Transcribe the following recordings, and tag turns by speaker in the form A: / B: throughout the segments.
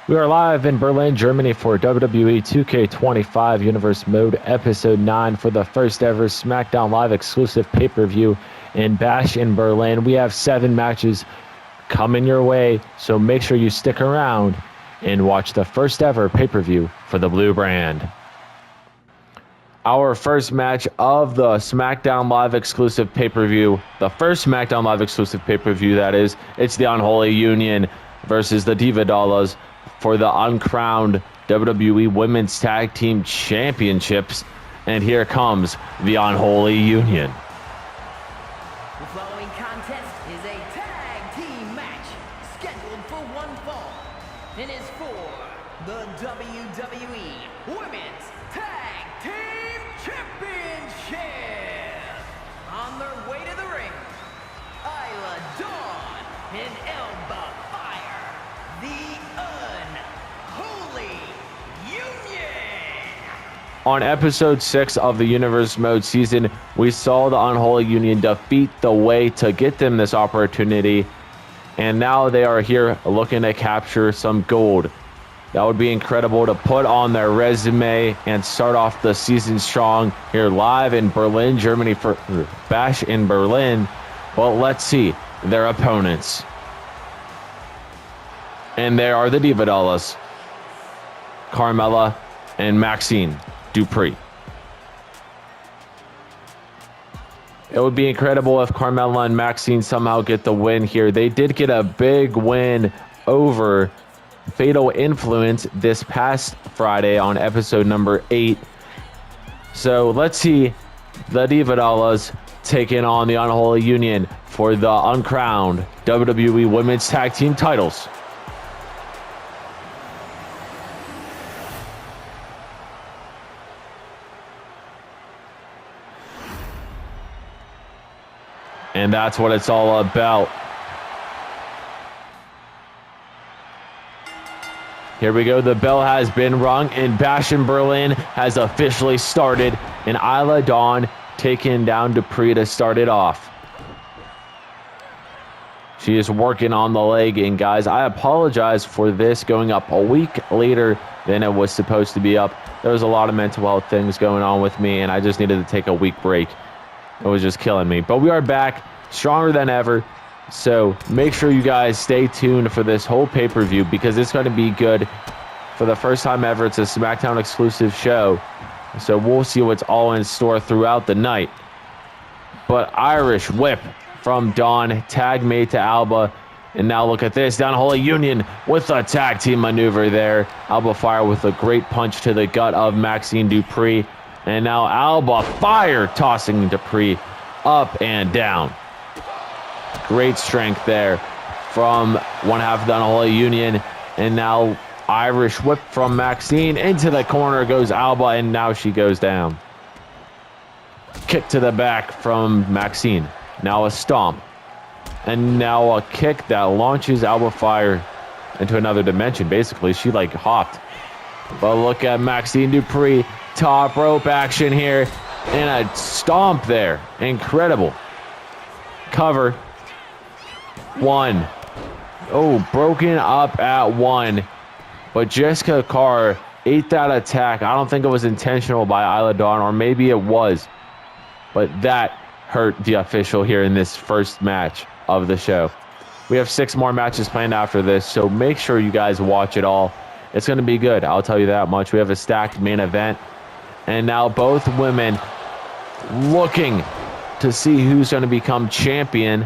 A: We are live in Berlin, Germany for WWE 2K25 Universe Mode Episode 9 for the first ever SmackDown Live exclusive pay-per-view in Bash in Berlin. We have 7 matches coming your way, so make sure you stick around and watch the first ever pay-per-view for the blue brand. Our first match of the SmackDown Live exclusive pay-per-view, the first SmackDown Live exclusive pay-per-view that is, it's the Unholy Union versus the Diva Dollas for the uncrowned WWE Women's Tag Team Championships. And here comes the Unholy Union.
B: The following contest is a tag team match scheduled for one fall and is for the WWE Women's Tag Team Championship. On their way to the ring, Isla Dawn and Elba Fire, the Unholy Union.
A: On episode 6 of the Universe Mode season, we saw the Unholy Union defeat the Way to get them this opportunity, and now they are here looking to capture some gold. That would be incredible to put on their resume and start off the season strong here live in Berlin, Germany for Bash in Berlin. Well, let's see their opponents. And there are the Diva Dollas, Carmella and Maxine Dupree. It would be incredible if Carmella and Maxine somehow get the win here. They did get a big win over Fatal Influence this past Friday on episode number 8. So let's see the Diva Dollas taking on the Unholy Union for the uncrowned WWE Women's Tag Team titles. And that's what it's all about. Here we go. The bell has been rung and Bash in Berlin has officially started. And Isla Dawn taking down Dupree to start it off. She is working on the leg. And guys, I apologize for this going up a week later than it was supposed to be up. There was a lot of mental health things going on with me, and I just needed to take a week break. It was just killing me. But we are back stronger than ever. So make sure you guys stay tuned for this whole pay-per-view because it's going to be good. For the first time ever, it's a SmackDown exclusive show. So we'll see what's all in store throughout the night. But Irish whip from Dawn, tag made to Alba. And now look at this, the Unholy Union with a tag team maneuver there. Alba Fire with a great punch to the gut of Maxine Dupree. And now Alba Fire tossing Dupree up and down. Great strength there from one half of the Unholy Union. And now Irish whip from Maxine. Into the corner goes Alba, and now she goes down. Kick to the back from Maxine. Now a stomp. And now a kick that launches Alba Fire into another dimension. Basically, she like hopped. But look at Maxine Dupree. Top rope action here. And a stomp there. Incredible. Cover. 1. Oh, broken up at 1. But Jessica Carr ate that attack. I don't think it was intentional by Isla Dawn, or maybe it was. But that hurt the official here in this first match of the show. We have 6 more matches planned after this, so make sure you guys watch it all. It's going to be good, I'll tell you that much. We have a stacked main event. And now both women looking to see who's going to become champion.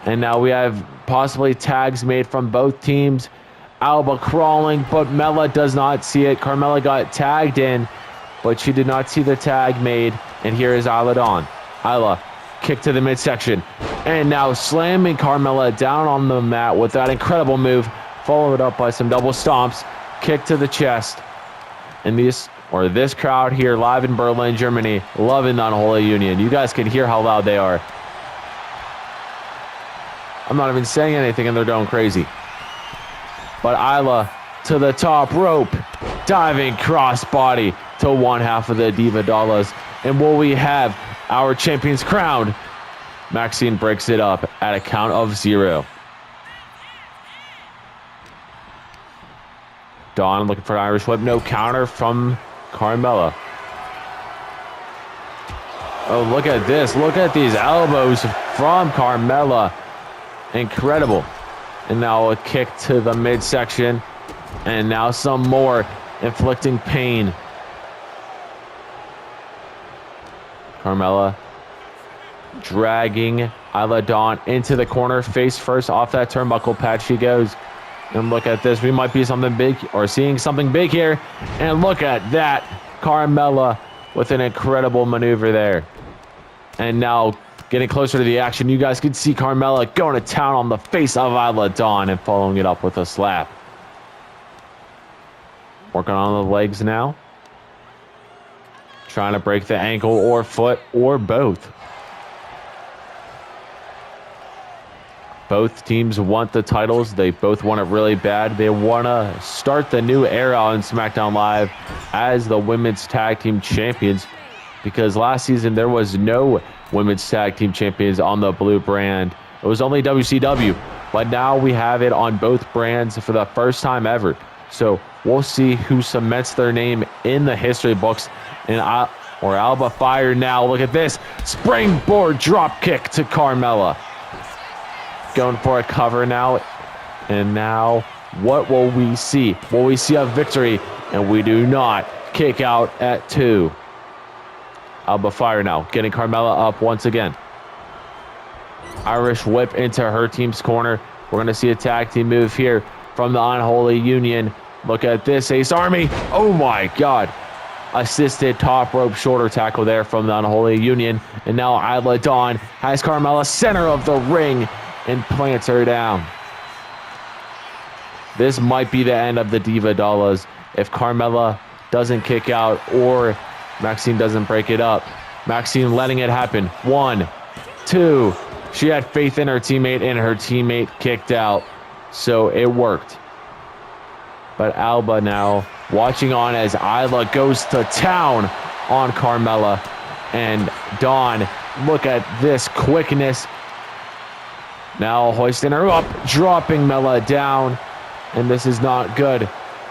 A: And now we have possibly tags made from both teams. Alba crawling, but Mella does not see it. Carmella got tagged in, but she did not see the tag made. And here is Isla Dawn. Isla, kick to the midsection. And now slamming Carmella down on the mat with that incredible move, followed up by some double stomps. Kick to the chest. And this crowd here live in Berlin, Germany, loving the Unholy Union. You guys can hear how loud they are. I'm not even saying anything and they're going crazy. But Isla to the top rope. Diving crossbody to one half of the Diva Dollas. And will we have our champions crowned? Maxine breaks it up at a count of 0. Dawn looking for an Irish whip. No counter from Carmella. Oh, look at this. Look at these elbows from Carmella. Incredible. And now a kick to the midsection. And now some more, inflicting pain. Carmella dragging Isla Dawn into the corner. Face first off that turnbuckle pad she goes. And look at this. We might be something big or seeing something big here. And look at that. Carmella with an incredible maneuver there. And now getting closer to the action. You guys can see Carmella going to town on the face of Isla Dawn and following it up with a slap. Working on the legs now. Trying to break the ankle or foot or both. Both teams want the titles. They both want it really bad. They want to start the new era on SmackDown Live as the women's tag team champions, because last season there was no women's tag team champions on the blue brand. It was only WCW, but now we have it on both brands for the first time ever. So we'll see who cements their name in the history books. And Alba Fire now. Look at this. Springboard drop kick to Carmella. Going for a cover now. And now what will we see? Will we see a victory? And we do not. Kick out at 2. Alba Fire now. Getting Carmella up once again. Irish whip into her team's corner. We're going to see a tag team move here from the Unholy Union. Look at this, Ace Army. Oh my God. Assisted top rope shoulder tackle there from the Unholy Union. And now Isla Dawn has Carmella center of the ring and plants her down. This might be the end of the Diva Dollas if Carmella doesn't kick out or Maxine doesn't break it up. Maxine letting it happen. 1, 2. She had faith in her teammate and her teammate kicked out. So it worked. But Alba now watching on as Isla goes to town on Carmella. And Dawn, look at this quickness. Now hoisting her up, dropping Mella down. And this is not good.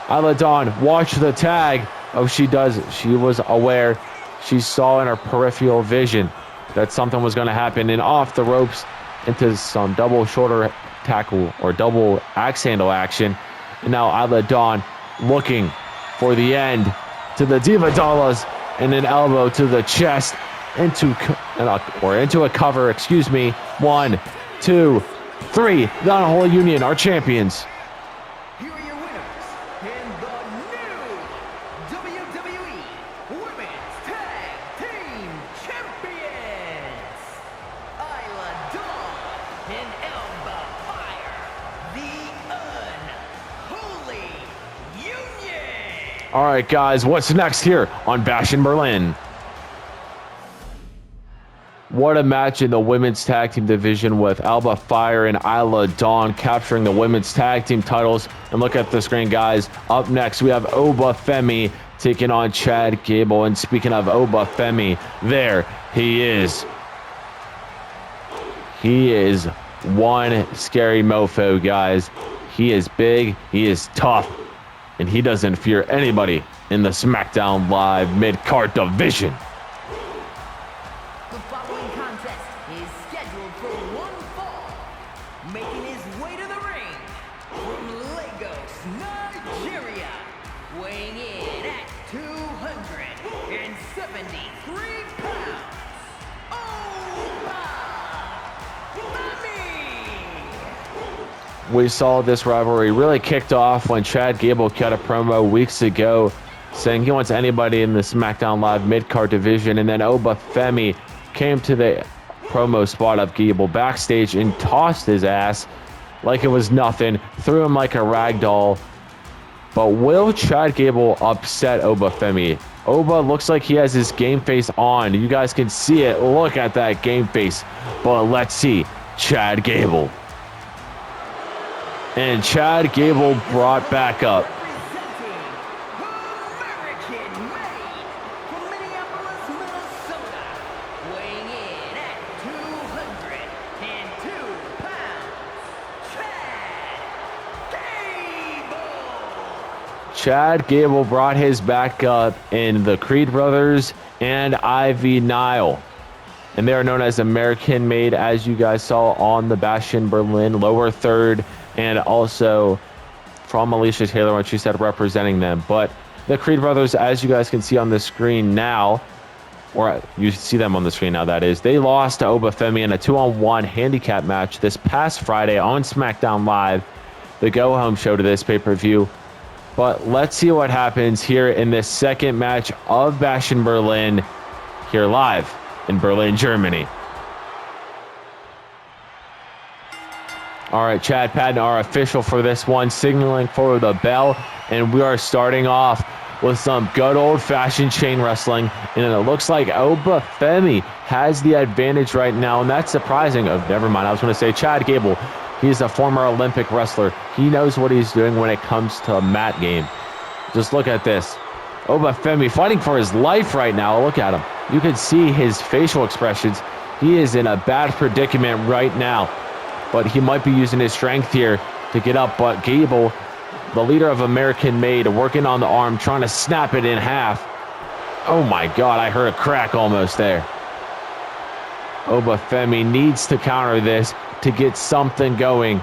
A: Isla Dawn, watch the tag. Oh, she does. She was aware. She saw in her peripheral vision that something was going to happen. And off the ropes into some double shoulder tackle or double axe handle action. And now Isla Dawn looking for the end to the Diva Dollas and an elbow to the chest into a cover, excuse me. 1, 2, 3. The Unholy Union are champions.
B: Here are your winners and the new WWE Women's Tag Team Champions, Isla Dawn and Alba Fire, the Unholy Union.
A: All right, guys, what's next here on Bash in Berlin? What a match in the women's tag team division with Alba Fire and Isla Dawn capturing the women's tag team titles. And look at the screen, guys. Up next, we have Oba Femi taking on Chad Gable. And speaking of Oba Femi, there he is. He is one scary mofo, guys. He is big, he is tough, and he doesn't fear anybody in the SmackDown Live mid-card division.
B: The following contest is scheduled for one fall. Making his way to the ring from Lagos, Nigeria, weighing in at 273 pounds, Oba Femi.
A: We saw this rivalry really kicked off when Chad Gable cut a promo weeks ago saying he wants anybody in the SmackDown Live mid-card division, and then Oba Femi came to the promo spot of Gable backstage and tossed his ass like it was nothing, threw him like a rag doll. But will Chad Gable upset Oba Femi? Oba looks like he has his game face on. You guys can see it. Look at that game face. But let's see Chad Gable. And Chad Gable brought back up. Chad Gable brought his back up in the Creed Brothers and Ivy Nile. And they are known as American Made, as you guys saw on the Bash in Berlin, lower third, and also from Alicia Taylor when she said representing them. But the Creed Brothers, as you guys can see on the screen now, or you see them on the screen now, that is, they lost to Oba Femi in a 2-on-1 handicap match this past Friday on SmackDown Live, the go-home show to this pay-per-view. But let's see what happens here in this second match of Bash in Berlin, here live in Berlin, Germany. All right, Chad Patton, our official for this one, signaling for the bell, and we are starting off with some good old-fashioned chain wrestling, and it looks like Oba Femi has the advantage right now, and that's surprising. Oh, never mind, I was going to say Chad Gable. He's a former Olympic wrestler. He knows what he's doing when it comes to a mat game. Just look at this. Oba Femi fighting for his life right now. Look at him. You can see his facial expressions. He is in a bad predicament right now, but he might be using his strength here to get up. But Gable, the leader of American Made, working on the arm, trying to snap it in half. Oh my God, I heard a crack almost there. Oba Femi needs to counter this to get something going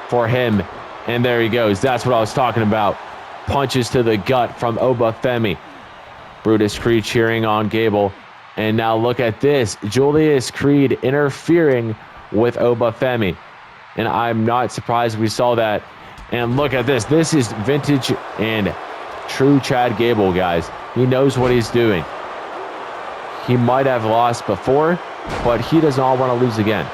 A: for him. And there he goes. That's what I was talking about. Punches to the gut from Oba Femi. Brutus Creed cheering on Gable. And now look at this. Julius Creed interfering with Oba Femi. And I'm not surprised we saw that. And look at this. This is vintage and true Chad Gable, guys. He knows what he's doing. He might have lost before, but he does not want to lose again.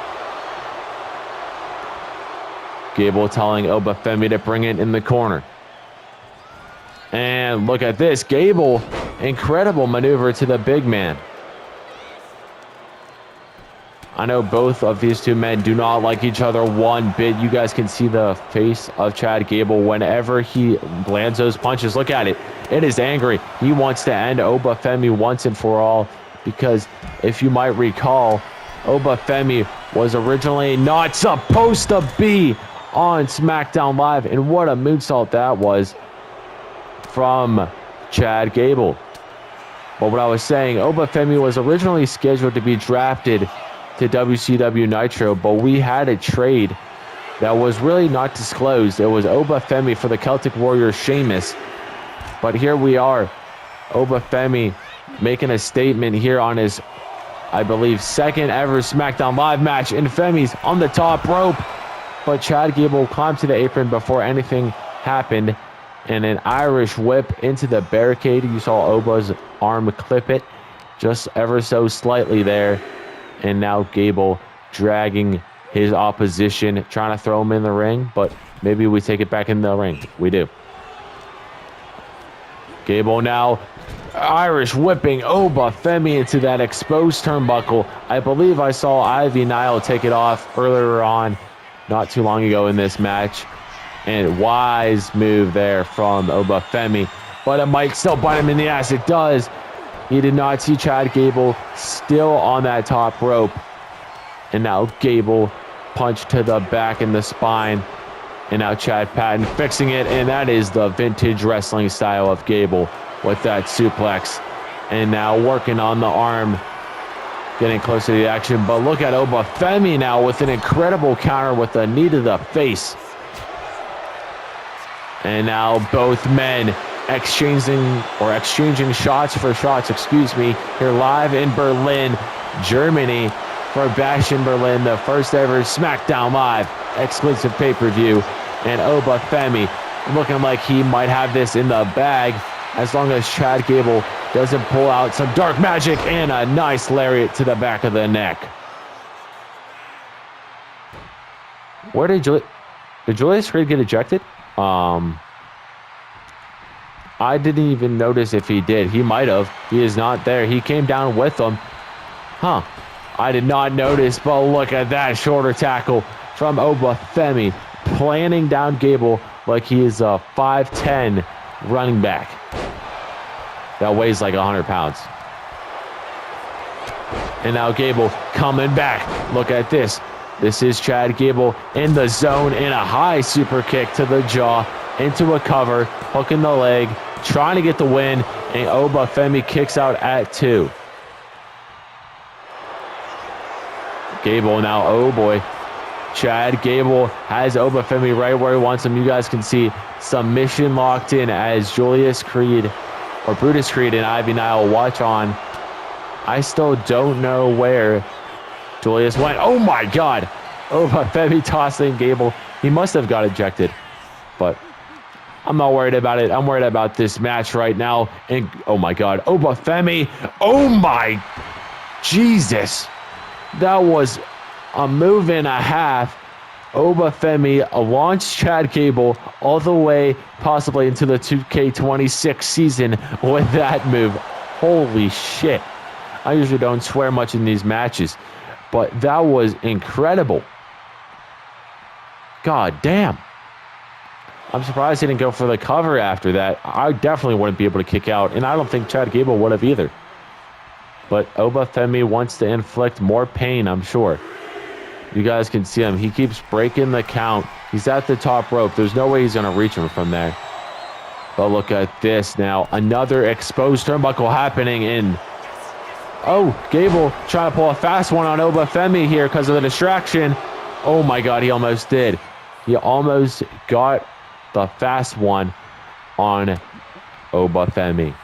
A: Gable telling Oba Femi to bring it in the corner. And look at this. Gable, incredible maneuver to the big man. I know both of these two men do not like each other one bit. You guys can see the face of Chad Gable whenever he lands those punches. Look at it. It is angry. He wants to end Oba Femi once and for all, because if you might recall, Oba Femi was originally not supposed to be on SmackDown Live, and what a moonsault that was from Chad Gable. But what I was saying, Oba Femi was originally scheduled to be drafted to WCW Nitro, but we had a trade that was really not disclosed. It was Oba Femi for the Celtic Warrior Sheamus. But here we are, Oba Femi making a statement here on his, I believe, second ever SmackDown Live match, and Femi's on the top rope. But Chad Gable climbed to the apron before anything happened, and an Irish whip into the barricade. You saw Oba's arm clip it just ever so slightly there. And now Gable dragging his opposition, trying to throw him in the ring, but maybe we take it back in the ring. We do. Gable now Irish whipping Oba Femi into that exposed turnbuckle. I believe I saw Ivy Nile take it off earlier on, not too long ago in this match. And wise move there from Oba Femi, but it might still bite him in the ass. It does. He did not see Chad Gable still on that top rope. And now Gable punched to the back and the spine. And now Chad Patton fixing it. And that is the vintage wrestling style of Gable with that suplex. And now working on the arm, getting close to the action. But look at Oba Femi now with an incredible counter with a knee to the face. And now both men exchanging shots for shots, here live in Berlin, Germany, for Bash in Berlin, the first ever SmackDown Live exclusive pay-per-view. And Oba Femi looking like he might have this in the bag, as long as Chad Gable doesn't pull out some dark magic and a nice lariat to the back of the neck. Where did Julius Creed get ejected? I didn't even notice if he did. He might have. He is not there. He came down with them. Huh. I did not notice, but look at that shoulder tackle from Oba Femi, planning down Gable like he is a 5'10" running back that weighs like 100 pounds. And now Gable coming back. Look at this. This is Chad Gable in the zone, and a high super kick to the jaw into a cover, hooking the leg, trying to get the win, and Femi kicks out at 2. Gable now, oh boy. Chad Gable has Femi right where he wants him. You guys can see submission locked in as Brutus Creed and Ivy Nile watch on. I still don't know where Julius went. Oh my God. Femi tossing Gable. He must have got ejected, but I'm not worried about it. I'm worried about this match right now. And oh my God, Femi. Oh my Jesus. That was a move and a half. Femi launched Chad Gable all the way possibly into the 2K26 season with that move. Holy shit. I usually don't swear much in these matches, but that was incredible. God damn. I'm surprised he didn't go for the cover after that. I definitely wouldn't be able to kick out, and I don't think Chad Gable would have either. But Femi wants to inflict more pain, I'm sure. You guys can see him. He keeps breaking the count. He's at the top rope. There's no way he's going to reach him from there. But look at this now. Another exposed turnbuckle happening in. Oh, Gable trying to pull a fast one on Femi here because of the distraction. Oh my God, he almost did. He almost got the fast one on Femi.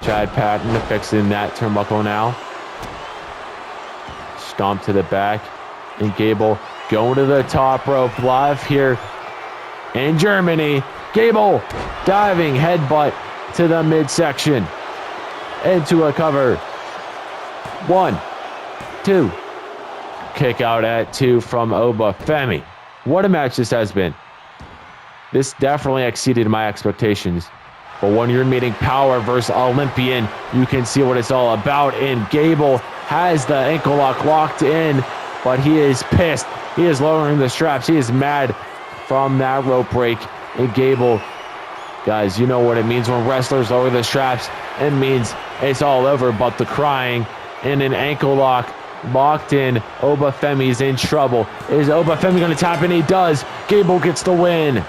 A: Chad Patton fixing that turnbuckle now. Stomp to the back. And Gable going to the top rope live here in Germany. Gable diving headbutt to the midsection. Into a cover. 1, 2. Kick out at 2 from Femi. What a match this has been. This definitely exceeded my expectations. But when you're meeting Power versus Olympian, you can see what it's all about. And Gable has the ankle lock locked in, but he is pissed. He is lowering the straps. He is mad from that rope break. And Gable, guys, you know what it means when wrestlers lower the straps. It means it's all over but the crying. And an ankle lock locked in. Femi's in trouble. Is Femi going to tap? And he does. Gable gets the win.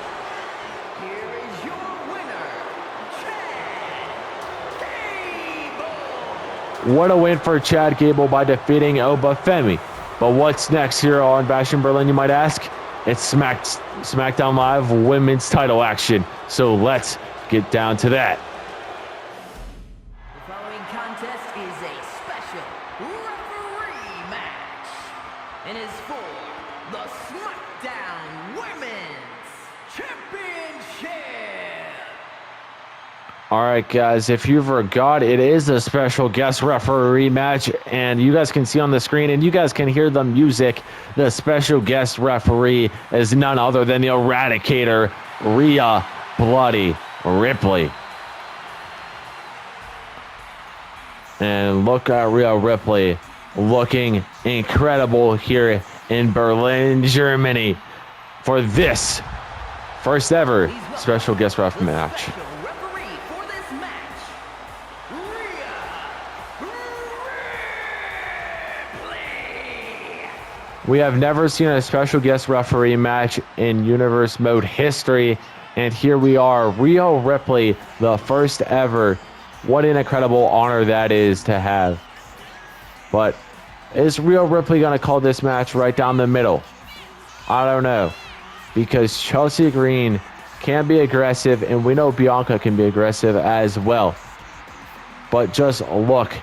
A: What a win for Chad Gable by defeating Femi. But what's next here on Bash in Berlin, you might ask? It's SmackDown Live women's title action. So let's get down to that.
B: The following contest is a special referee match and is for the SmackDown Women's Championship.
A: All right, guys, if you forgot, it is a special guest referee match, and you guys can see on the screen, and you guys can hear the music. The special guest referee is none other than the Eradicator, Rhea Bloody Ripley. And look at Rhea Ripley looking incredible here in Berlin, Germany for this first ever special guest ref match. We have never seen a special guest referee match in Universe Mode history, and here we are, Rhea Ripley, the first ever. What an incredible honor that is to have. But is Rhea Ripley going to call this match right down the middle? I don't know, because Chelsea Green can be aggressive, and we know Bianca can be aggressive as well. But just look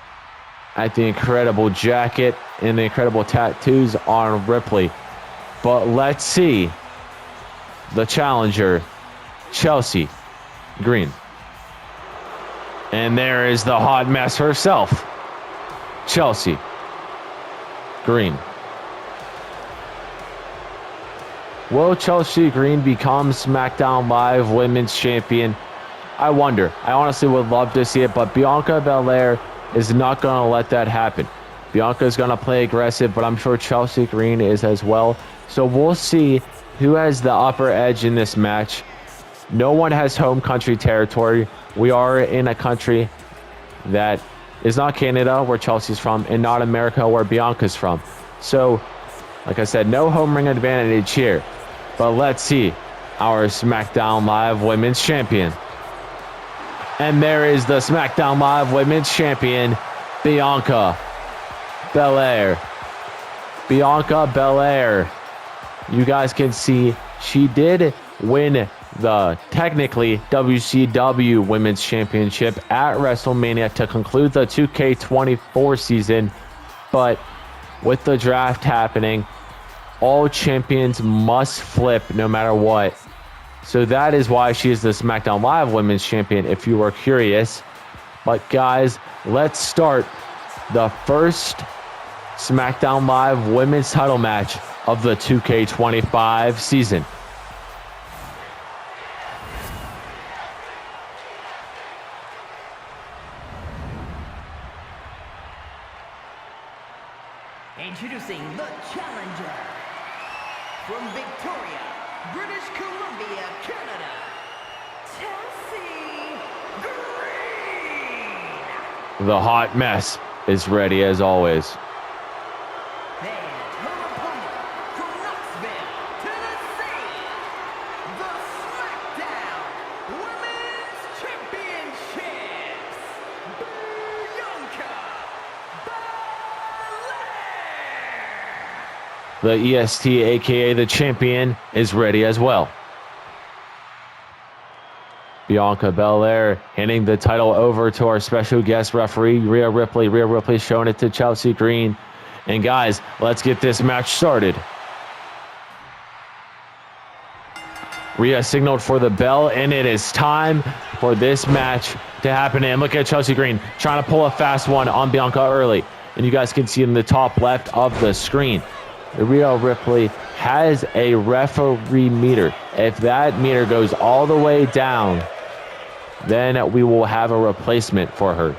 A: at the incredible jacket and the incredible tattoos on Ripley. But let's see the challenger, Chelsea Green. And there is the hot mess herself, Chelsea Green. Will Chelsea Green become SmackDown Live Women's Champion? I wonder. I honestly would love to see it, but Bianca Belair is not going to let that happen. Bianca is going to play aggressive, but I'm sure Chelsea Green is as well. So we'll see who has the upper edge in this match. No one has home country territory. We are in a country that is not Canada, where Chelsea's from, and not America, where Bianca's from. So, like I said, no home ring advantage here. But let's see. our SmackDown Live Women's Champion. And there is the SmackDown Live Women's Champion, Bianca Belair. Bianca Belair. You guys can see she did win the technically WCW Women's Championship at WrestleMania to conclude the 2K24 season. But with the draft happening, all champions must flip no matter what. So that is why she is the SmackDown Live Women's Champion, if you were curious. But guys, let's start the first SmackDown Live Women's title match of the 2K25 season.
B: Introducing the challenger from Victoria, British Columbia, Canada, Chelsea Green.
A: The hot mess is ready as always.
B: And her opponent from Knoxville, Tennessee, the SmackDown Women's Championships, Bianca Belair.
A: The EST, aka the champion, is ready as well. Bianca Belair handing the title over to our special guest referee, Rhea Ripley. Rhea Ripley showing it to Chelsea Green. And guys, let's get this match started. Rhea signaled for the bell, and it is time for this match to happen. And look at Chelsea Green trying to pull a fast one on Bianca early. And you guys can see in the top left of the screen, Rhea Ripley has a referee meter. If that meter goes all the way down, then we will have a replacement for her.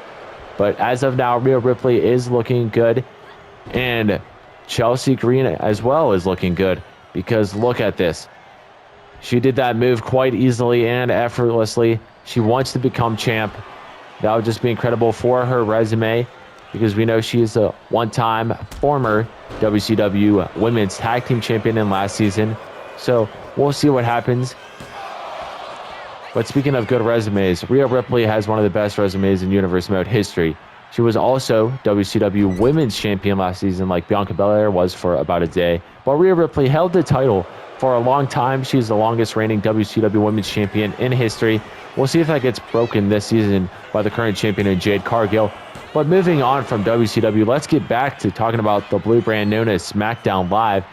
A: But as of now, Rhea Ripley is looking good. And Chelsea Green as well is looking good, because look at this. She did that move quite easily and effortlessly. She wants to become champ. That would just be incredible for her resume, because we know she is a one-time former WCW Women's Tag Team Champion in last season. So we'll see what happens. But speaking of good resumes, Rhea Ripley has one of the best resumes in Universe Mode history. She was also WCW Women's Champion last season, like Bianca Belair was for about a day. But Rhea Ripley held the title for a long time. She's the longest reigning WCW Women's Champion in history. We'll see if that gets broken this season by the current champion in Jade Cargill. But moving on from WCW, let's get back to talking about the blue brand known as SmackDown Live.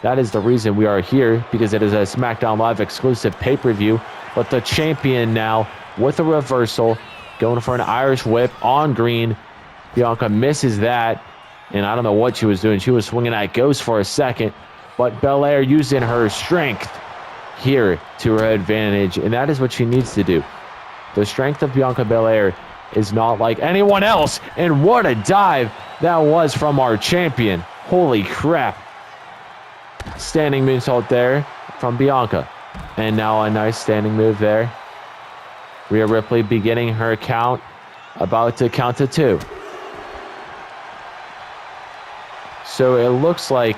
A: That is the reason we are here, because it is a SmackDown Live exclusive pay-per-view. But the champion now with a reversal, going for an Irish whip on Green. Bianca misses that, and I don't know what she was doing. She was swinging at Ghost for a second, but Belair using her strength here to her advantage, and that is what she needs to do. The strength of Bianca Belair is not like anyone else, and what a dive that was from our champion. Holy crap. Standing moonsault there from Bianca. And now a nice standing move there. Rhea Ripley beginning her count, about to count to 2. So it looks like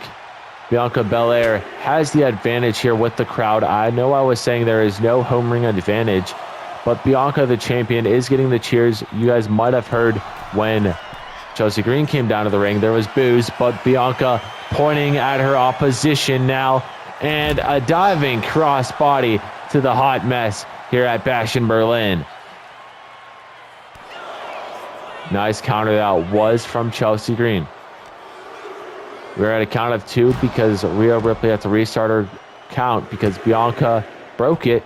A: Bianca Belair has the advantage here with the crowd. I know I was saying there is no home ring advantage, but Bianca, the champion, is getting the cheers. You guys might have heard when Chelsea Green came down to the ring, there was boos, but Bianca pointing at her opposition now, and a diving crossbody to the hot mess here at Bash in Berlin. Nice counter that was from Chelsea Green. We're at a count of 2 because Rhea Ripley had to restart her count because Bianca broke it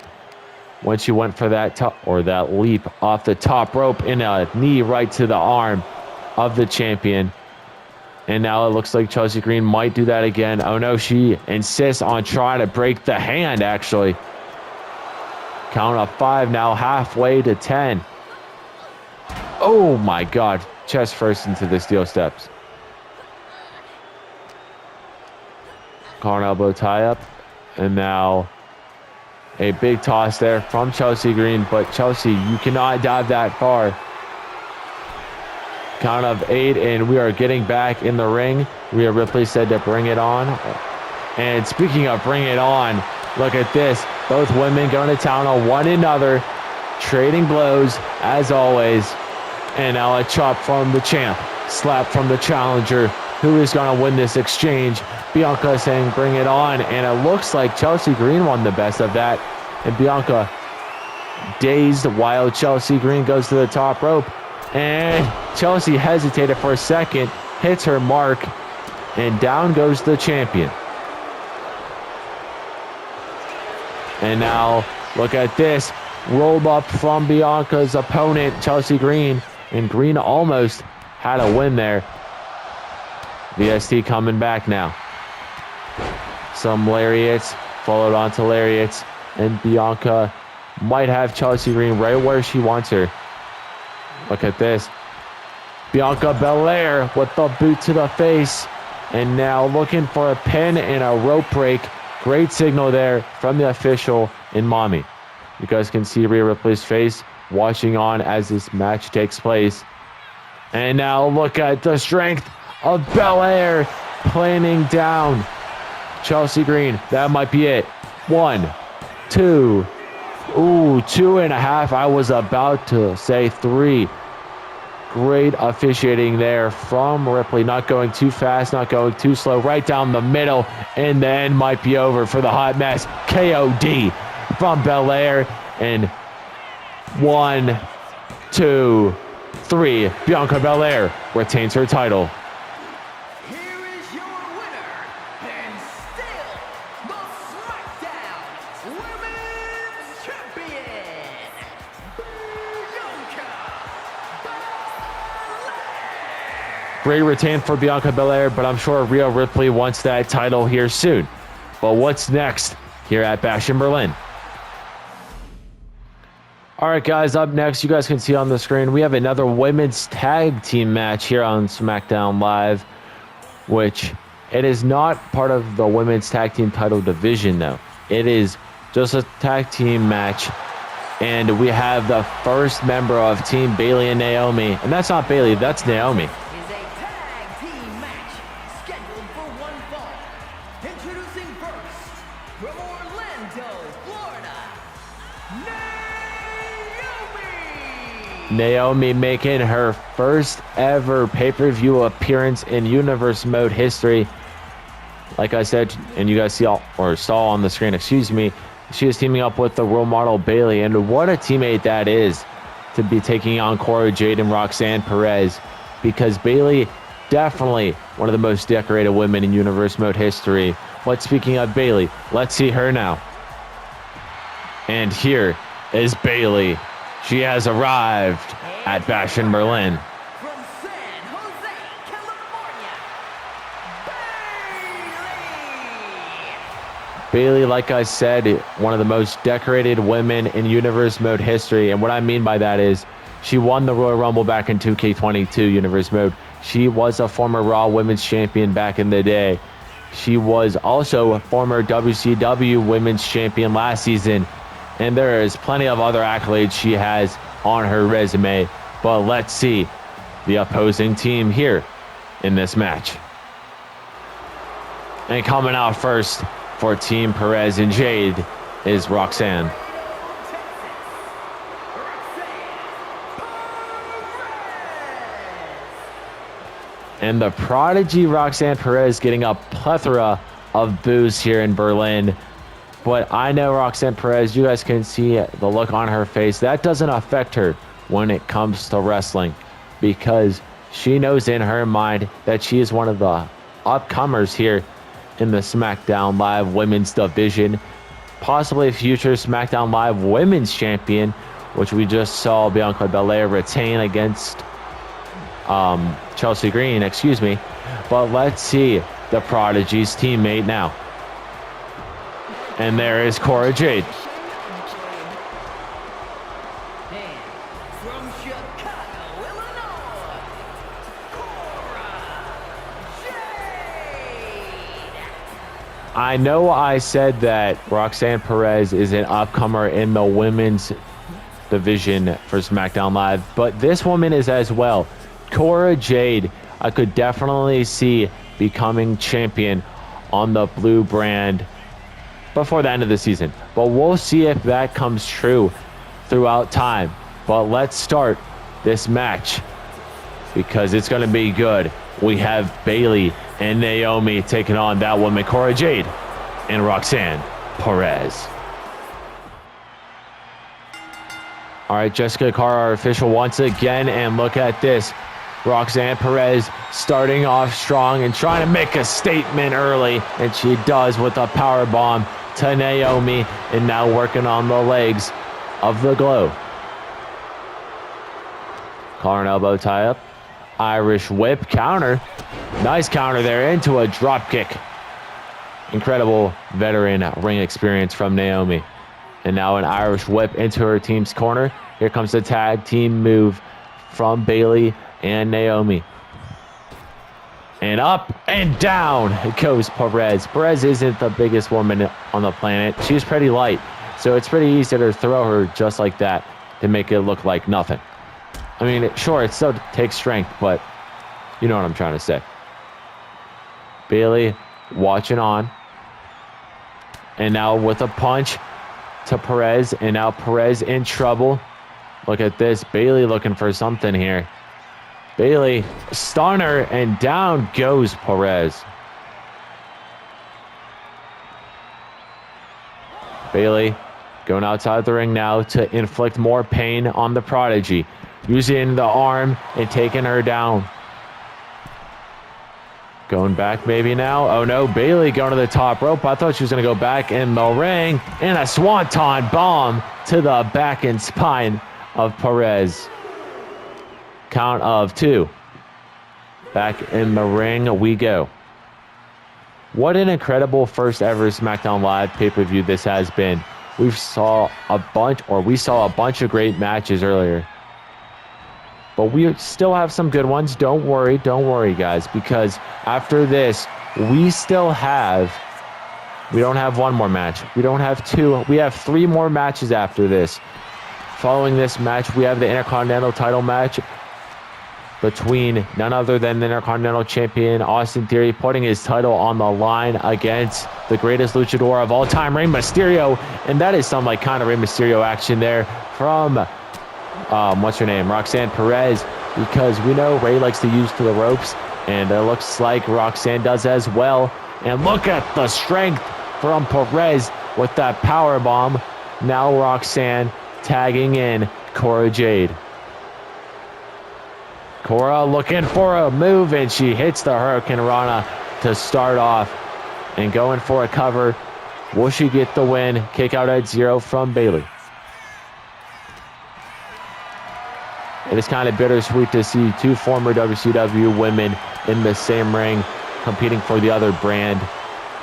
A: when she went for that that leap off the top rope, in a knee right to the arm of the champion. And now it looks like Chelsea Green might do that again. Oh no, she insists on trying to break the hand, actually. Count of 5 now, halfway to 10. Oh my God, chest first into the steel steps. Corner elbow tie up. And now a big toss there from Chelsea Green. But Chelsea, you cannot dive that far. Count of 8, and we are getting back in the ring. Rhea Ripley said to bring it on. And speaking of bring it on, look at this. Both women going to town on one another, trading blows as always. And now a chop from the champ, slap from the challenger. Who is going to win this exchange? Bianca saying bring it on, and it looks like Chelsea Green won the best of that. And Bianca dazed while Chelsea Green goes to the top rope. And Chelsea hesitated for a second, hits her mark, and down goes the champion. And now look at this. Rolled up from Bianca's opponent, Chelsea Green. And Green almost had a win there. VST coming back now. Some lariats, followed onto lariats. And Bianca might have Chelsea Green right where she wants her. Look at this. Bianca Belair with the boot to the face. And now looking for a pin and a rope break. Great signal there from the official in Mommy. You guys can see Rhea Ripley's face watching on as this match takes place. And now look at the strength of Belair planning down Chelsea Green. That might be it. 1, 2. Ooh, 2.5. I was about to say 3. Great officiating there from Ripley. Not going too fast, not going too slow. Right down the middle. And then might be over for the hot mess. KOD from Belair. And 1, 2, 3. Bianca Belair retains her title.
B: Here is your winner, and still the SmackDown Women's Champion, Bianca Belair.
A: Great retain for Bianca Belair, but I'm sure Rhea Ripley wants that title here soon. But what's next here at Bash in Berlin? All right, guys, up next, you guys can see on the screen, we have another women's tag team match here on SmackDown Live, which it is not part of the women's tag team title division, though. It is just a tag team match, and we have the first member of Team Bayley and Naomi, and that's not Bayley, that's Naomi.
B: Is a tag team match scheduled for one fall. Introducing first, from Orlando, Florida,
A: Naomi making her first ever pay-per-view appearance in Universe Mode history. Like I said, and you guys saw on the screen, excuse me, she is teaming up with the role model Bayley, and what a teammate that is to be taking on Cora, Jade, and Roxanne Perez, because Bayley, definitely one of the most decorated women in Universe Mode history. But speaking of Bayley, let's see her now. And here is Bayley. She has arrived at Bash in Berlin.
B: from San Jose, California,
A: Bayley, like I said, one of the most decorated women in Universe Mode history. And what I mean by that is she won the Royal Rumble back in 2K22 Universe Mode. She was a former Raw Women's Champion back in the day. She was also a former WCW Women's Champion last season. And there is plenty of other accolades she has on her resume. But let's see the opposing team here in this match. And coming out first for Team Perez and Jade is Roxanne. And the prodigy Roxanne Perez getting a plethora of boos here in Berlin. But I know Roxanne Perez, you guys can see the look on her face. That doesn't affect her when it comes to wrestling, because she knows in her mind that she is one of the upcomers here in the SmackDown Live Women's Division. Possibly a future SmackDown Live Women's Champion, which we just saw Bianca Belair retain against Chelsea Green, excuse me. But let's see the Prodigy's teammate now. And there is Cora Jade.
B: and from Chicago, Illinois, Cora Jade.
A: I know I said that Roxanne Perez is an upcomer in the women's division for SmackDown Live, but this woman is as well. Cora Jade, I could definitely see becoming champion on the blue brand before the end of the season. But we'll see if that comes true throughout time. But let's start this match because it's going to be good. We have Bayley and Naomi taking on that woman, Cora Jade, and Roxanne Perez. All right, Jessica Carr, our official once again, and look at this. Roxanne Perez starting off strong and trying to make a statement early, and she does with a power bomb to Naomi, and now working on the legs of the Glow. Collar and elbow tie up. Irish whip counter. Nice counter there into a drop kick. Incredible veteran ring experience from Naomi. And now an Irish whip into her team's corner. Here comes the tag team move from Bayley and Naomi. And up and down goes Perez. Perez isn't the biggest woman on the planet. She's pretty light. So it's pretty easy to throw her just like that to make it look like nothing. I mean, sure, it still takes strength, but you know what I'm trying to say. Bayley watching on. And now with a punch to Perez. And now Perez in trouble. Look at this. Bayley looking for something here. Bayley, stunner, and down goes Perez. Bayley going outside the ring now to inflict more pain on the Prodigy. Using the arm and taking her down. Going back maybe now. Oh no, Bayley going to the top rope. I thought she was going to go back in the ring. And a swanton bomb to the back and spine of Perez. Count of 2. Back in the ring we go. What an incredible first ever SmackDown Live pay-per-view this has been. We saw a bunch of great matches earlier. But we still have some good ones. Don't worry, guys, because after this, we don't have one more match. We don't have 2. We have 3 more matches after this. Following this match, we have the Intercontinental title match between none other than the Intercontinental Champion, Austin Theory, putting his title on the line against the greatest luchador of all time, Rey Mysterio. And that is some kind of Rey Mysterio action there from what's her name? Roxanne Perez, because we know Rey likes to use to the ropes, and it looks like Roxanne does as well. And look at the strength from Perez with that power bomb. Now Roxanne tagging in Cora Jade. Cora looking for a move, and she hits the Hurricane Rana to start off, and going for a cover. Will she get the win? Kick out at 0 from Bayley. It is kind of bittersweet to see 2 former WCW women in the same ring competing for the other brand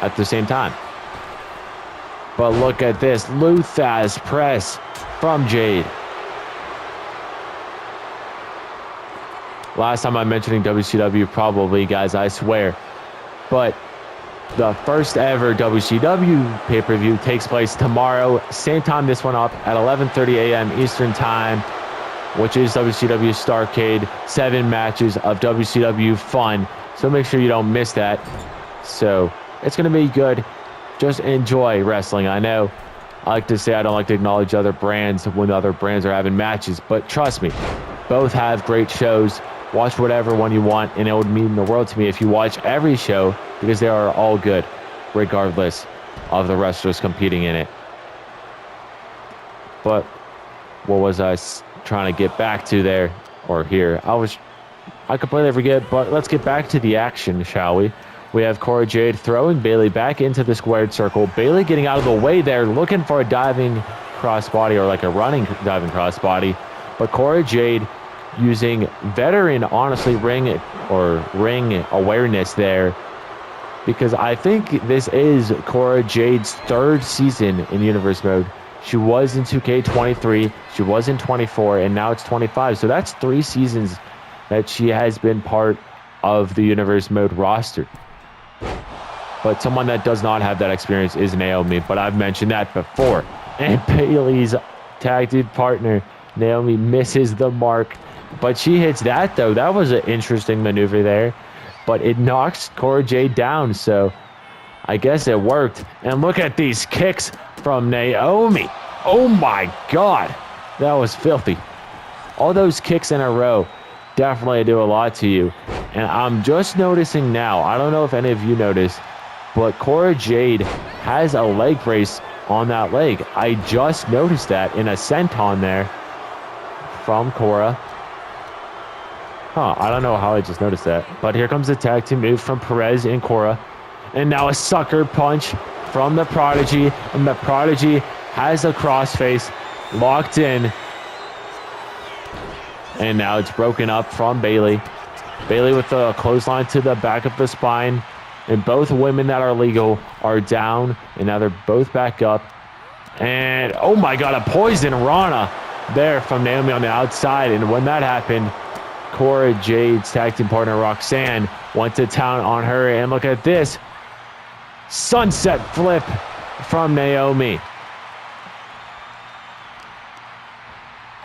A: at the same time. But look at this. Luthas press from Jade. Last time I'm mentioning WCW, probably, guys, I swear. But the first ever WCW pay-per-view takes place tomorrow. Same time this one up at 11:30 a.m. Eastern Time, which is WCW Starrcade. 7 matches of WCW fun. So make sure you don't miss that. So it's going to be good. Just enjoy wrestling. I know I like to say I don't like to acknowledge other brands when other brands are having matches, but trust me, both have great shows. Watch whatever one you want, and it would mean the world to me if you watch every show, because they are all good, regardless of the wrestlers competing in it. But what was I trying to get back to there, or here? I completely forget, but let's get back to the action, shall we? We have Cora Jade throwing Bayley back into the squared circle. Bayley getting out of the way there, looking for a diving crossbody, or like a running diving crossbody. But Cora Jade using veteran, honestly, ring awareness there, because I think this is Cora Jade's 3rd season in Universe Mode. She was in 2K23, she was in 24, and now it's 25. So that's 3 seasons that she has been part of the Universe Mode roster. But someone that does not have that experience is Naomi, but I've mentioned that before. And Bayley's tag team partner, Naomi, misses the mark. But she hits that, though. That was an interesting maneuver there. But it knocks Cora Jade down. So I guess it worked. And look at these kicks from Naomi. Oh my God. That was filthy. All those kicks in a row definitely do a lot to you. And I'm just noticing now, I don't know if any of you noticed, but Cora Jade has a leg brace on that leg. I just noticed that in a senton there from Cora. I don't know how I just noticed that. But here comes the tag team move from Perez and Cora. And now a sucker punch from the Prodigy. And the Prodigy has a crossface locked in. And now it's broken up from Bayley. Bayley with the clothesline to the back of the spine. And both women that are legal are down. And now they're both back up. And, oh my God, a poison Rana there from Naomi on the outside. And when that happened, Cora Jade's tag team partner Roxanne went to town on her. And look at this. Sunset flip from Naomi.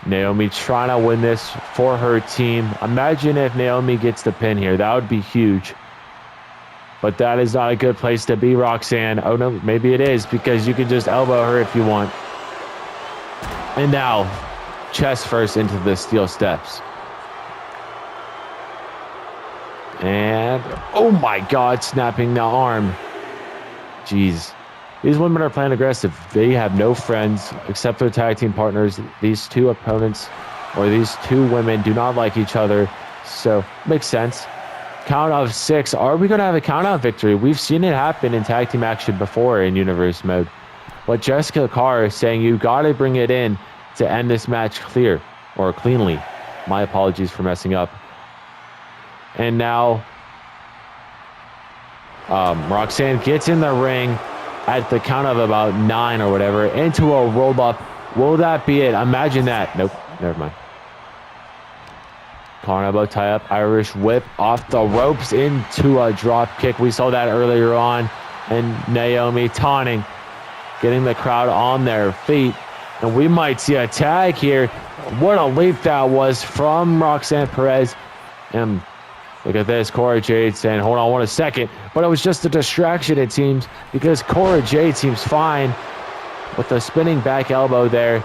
A: Naomi trying to win this for her team. Imagine if Naomi gets the pin here. That would be huge. But that is not a good place to be, Roxanne. Oh, no, maybe it is, because you can just elbow her if you want. And now, chest first into the steel steps. And, oh my God, snapping the arm. Jeez. These women are playing aggressive. They have no friends except their tag team partners. These two opponents, or these two women, do not like each other. So, makes sense. Count of 6. Are we going to have a count-out victory? We've seen it happen in tag team action before in Universe Mode. But Jessica Carr is saying you got to bring it in to end this match cleanly. My apologies for messing up. And now Roxanne gets in the ring at the count of about 9 or whatever into a roll-up. Will that be it? Imagine that. Nope, never mind. Collar elbow tie up, Irish whip off the ropes into a drop kick. We saw that earlier on. And Naomi taunting, getting the crowd on their feet. And we might see a tag here. What a leap that was from Roxanne Perez. And look at this, Cora Jade saying, hold on one second. But it was just a distraction, it seems, because Cora Jade seems fine with the spinning back elbow there.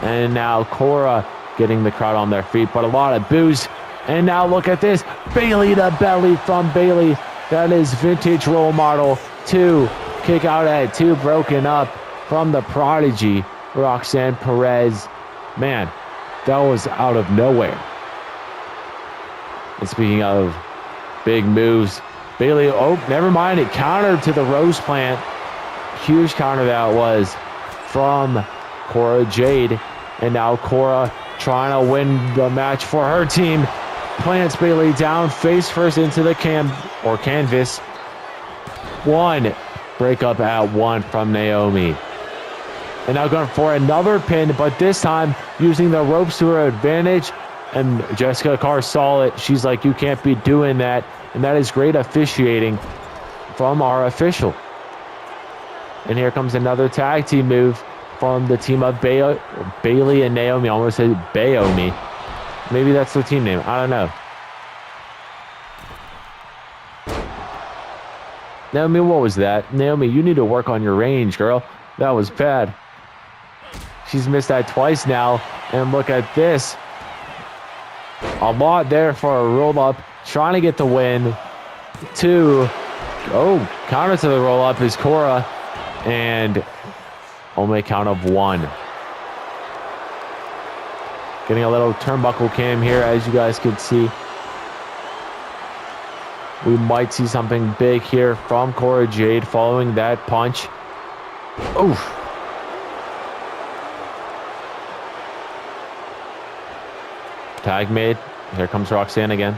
A: And now Cora getting the crowd on their feet, but a lot of boos. And now look at this, Bayley to belly from Bayley. That is vintage role model 2. Kick out at 2, broken up from the Prodigy, Roxanne Perez. Man, that was out of nowhere. And speaking of big moves, Bayley, oh, never mind, it countered to the Rose Plant. Huge counter that was from Cora Jade. And now Cora trying to win the match for her team. Plants Bayley down, face first into the canvas. 1. Breakup at 1 from Naomi. And now going for another pin, but this time using the ropes to her advantage. And Jessica Carr saw it. She's like, you can't be doing that. And that is great officiating from our official. And here comes another tag team move from the team of Bayley and Naomi. I almost said Bayomi. Maybe that's their team name. I don't know. Naomi, what was that? Naomi, you need to work on your range, girl. That was bad. She's missed that twice now. And look at this. A lot there for a roll-up. Trying to get the win. 2. Oh, counter to the roll-up is Cora. And only a count of 1. Getting a little turnbuckle cam here, as you guys can see. We might see something big here from Cora Jade following that punch. Oof. Tag made. Here comes Roxanne again.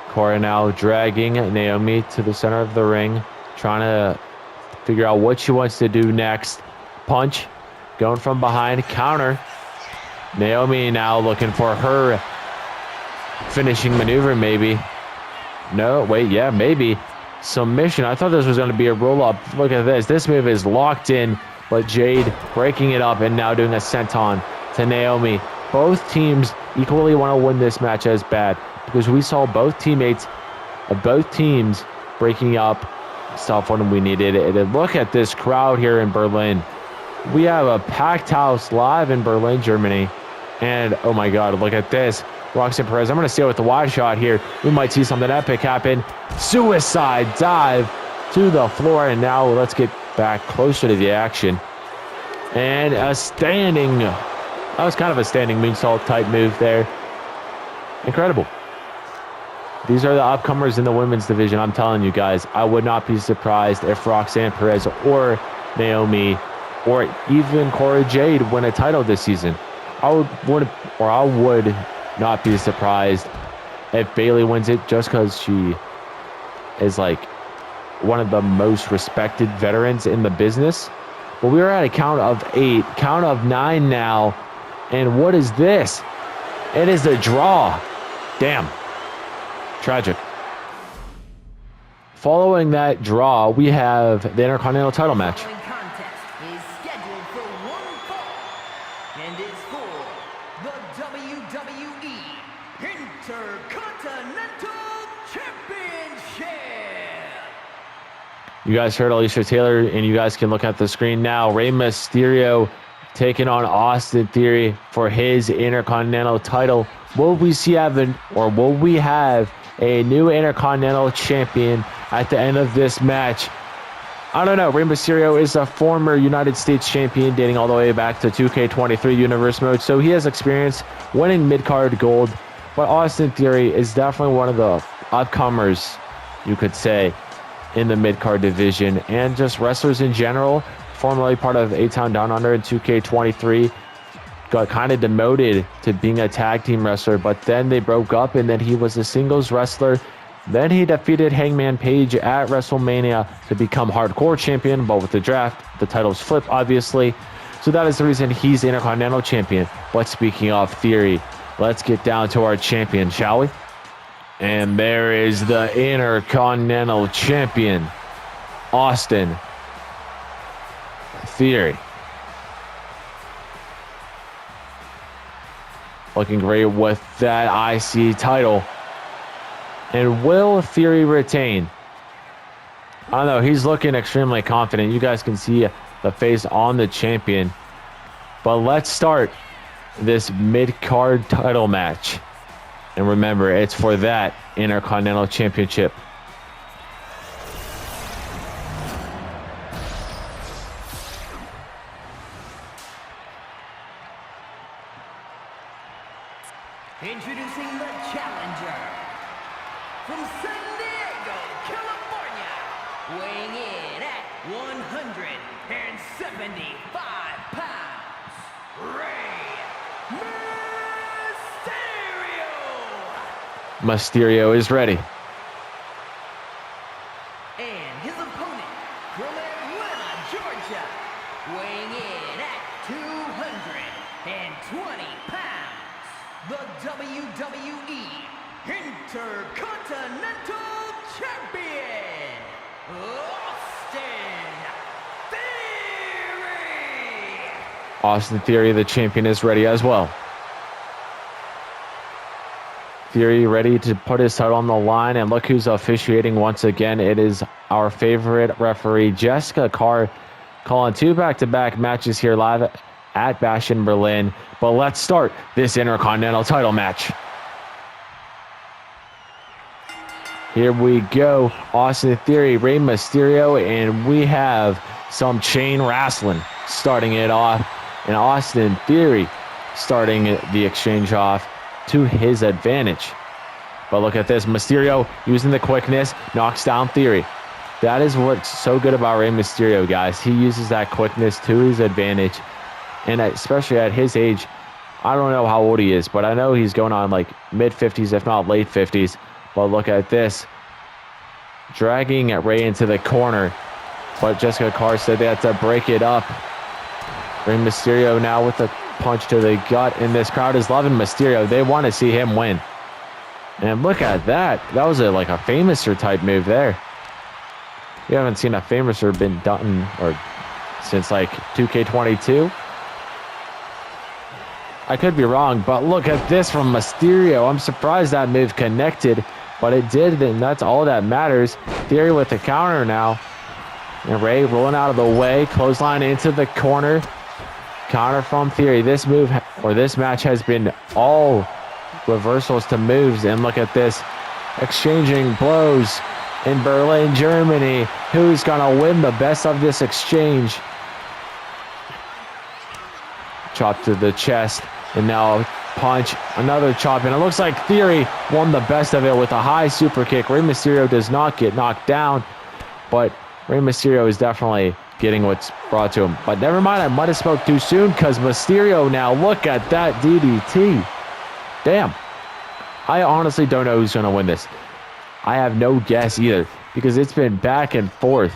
A: Cora now dragging Naomi to the center of the ring, trying to figure out what she wants to do next. Punch, going from behind, counter. Naomi now looking for her finishing maneuver, maybe. No, wait, yeah, maybe. Submission. I thought this was going to be a roll-up. Look at this. This move is locked in, but Jade breaking it up and now doing a senton to Naomi. both teams equally want to win this match as bad, because we saw both teammates of both teams breaking up stuff when we needed it. And look at this crowd here in Berlin. We have a packed house live in Berlin, Germany. And oh my God, look at this. Roxanne Perez, I'm going to stay with the wide shot here. We might see something epic happen. Suicide dive to the floor. And now let's get back closer to the action. And a standing, that was kind of a standing moonsault type move there. Incredible. These are the upcomers in the women's division. I'm telling you guys, I would not be surprised if Roxanne Perez or Naomi or even Cora Jade win a title this season. I would not be surprised if Bayley wins it, just because she is like one of the most respected veterans in the business. But we are at a count of 8, count of 9 now. And what is this? It is a draw. Damn. Tragic. Following that draw, we have the Intercontinental title match.
B: Contest is scheduled for one fall and is for the WWE Intercontinental Championship.
A: You guys heard Alicia Taylor, and you guys can look at the screen now. Rey Mysterio taking on Austin Theory for his Intercontinental title. Will we have a new Intercontinental champion at the end of this match? I don't know. Rey Mysterio is a former United States champion dating all the way back to 2K23 Universe Mode, so he has experience winning mid-card gold. But Austin Theory is definitely one of the upcomers, you could say, in the mid-card division, and just wrestlers in general. Formerly part of A-Town Down Under in 2K23. Got kind of demoted to being a tag team wrestler, but then they broke up, and then he was a singles wrestler. Then he defeated Hangman Page at WrestleMania to become Hardcore Champion, but with the draft, the titles flip, obviously. So that is the reason he's Intercontinental Champion. But speaking of Theory, let's get down to our champion, shall we? And there is the Intercontinental Champion, Austin Theory. Looking great with that IC title. And will Theory retain? I don't know. He's looking extremely confident. You guys can see the face on the champion. But let's start this mid-card title match. And remember, it's for that Intercontinental Championship.
B: Introducing the challenger from San Diego, California, weighing in at 175 pounds, Rey Mysterio.
A: Mysterio is ready.
B: And his opponent from Atlanta, Georgia, weighing in at 220 pounds, the WWE Intercontinental Champion, Austin Theory.
A: Austin Theory, the champion, is ready as well. Theory ready to put his title on the line, and look who's officiating once again. It is our favorite referee, Jessica Carr, calling 2 back-to-back matches here live at Bash in Berlin. But let's start this Intercontinental title match. Here we go. Austin Theory, Rey Mysterio, and we have some chain wrestling starting it off. And Austin Theory starting the exchange off to his advantage. But look at this. Mysterio using the quickness, knocks down Theory. That is what's so good about Rey Mysterio, guys. He uses that quickness to his advantage. And especially at his age, I don't know how old he is, but I know he's going on like mid-50s, if not late 50s. But look at this. Dragging Rey into the corner. But Jessica Carr said they had to break it up. Rey Mysterio now with a punch to the gut, and this crowd is loving Mysterio. They want to see him win. And look at that. That was like a Famouser type move there. You haven't seen a Famouser been done or since like 2K22. I could be wrong, but look at this from Mysterio. I'm surprised that move connected, but it did, and that's all that matters. Theory with the counter now. And Ray rolling out of the way, clothesline into the corner. Counter from Theory. This move, or this match, has been all reversals to moves, and look at this. Exchanging blows in Berlin, Germany. Who's gonna win the best of this exchange? Chop to the chest, and now punch, another chop, and it looks like Theory won the best of it with a high super kick. Rey Mysterio does not get knocked down, but Rey Mysterio is definitely getting what's brought to him. But never mind, I might have spoke too soon, because Mysterio now, look at that DDT. Damn. I honestly don't know who's going to win this. I have no guess either, because it's been back and forth.